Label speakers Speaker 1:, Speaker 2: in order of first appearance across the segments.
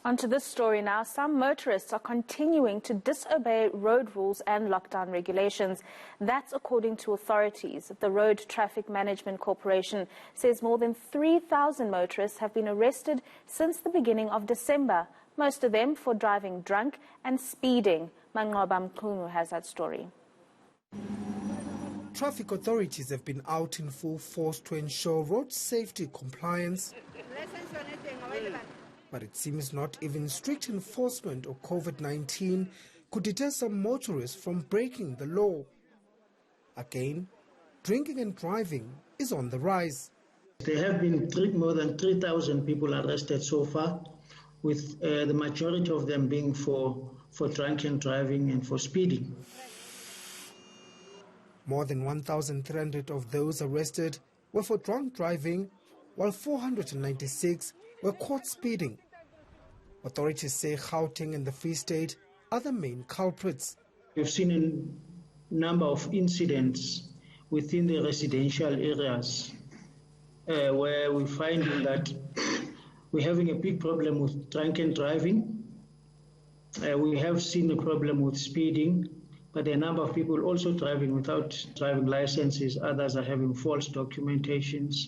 Speaker 1: On to this story now. Some motorists are continuing to disobey road rules and lockdown regulations. That's according to authorities. The Road Traffic Management Corporation says more than 3,000 motorists have been arrested since the beginning of December, most of them for driving drunk and speeding. Manqoba Mchunu has that story.
Speaker 2: Traffic authorities have been out in full force to ensure road safety compliance. But it seems not even strict enforcement of COVID-19 could deter some motorists from breaking the law. Again, drinking and driving is on the rise.
Speaker 3: There have been more than 3,000 people arrested so far, with the majority of them being for drunken driving and for speeding.
Speaker 2: More than 1,300 of those arrested were for drunk driving, while 496 were caught speeding. Authorities say Gauteng and the Free State are the main culprits.
Speaker 3: We've seen a number of incidents within the residential areas where we're finding that we're having a big problem with drunken driving. We have seen a problem with speeding, but a number of people also driving without driving licenses. Others are having false documentations.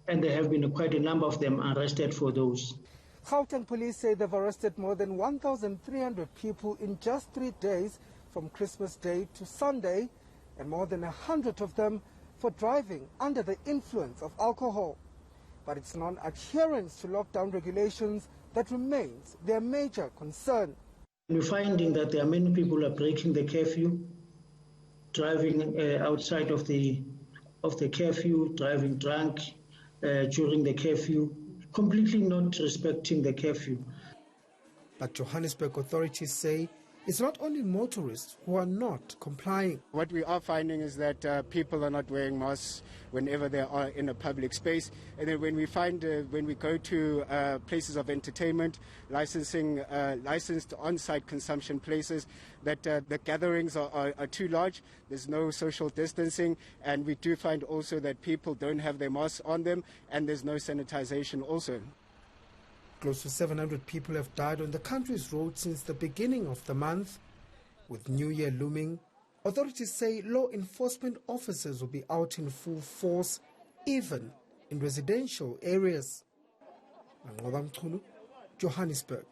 Speaker 3: And there have been quite a number of them arrested for those.
Speaker 2: Gauteng police say they've arrested more than 1,300 people in just 3 days from Christmas Day to Sunday, and more than 100 of them for driving under the influence of alcohol. But it's non-adherence to lockdown regulations that remains their major concern.
Speaker 3: We're finding that there are many people who are breaking the curfew, driving outside of the curfew, driving drunk during the curfew, completely not respecting the curfew.
Speaker 2: But Johannesburg authorities say it's not only motorists who are not complying.
Speaker 4: What we are finding is that people are not wearing masks whenever they are in a public space. And then when we go to places of entertainment, licensed on-site consumption places, that the gatherings are too large. There's no social distancing, and we do find also that people don't have their masks on them, and there's no sanitization also.
Speaker 2: Close to 700 people have died on the country's roads since the beginning of the month. With New Year looming, authorities say law enforcement officers will be out in full force, even in residential areas. Manqoba Mchunu, Johannesburg.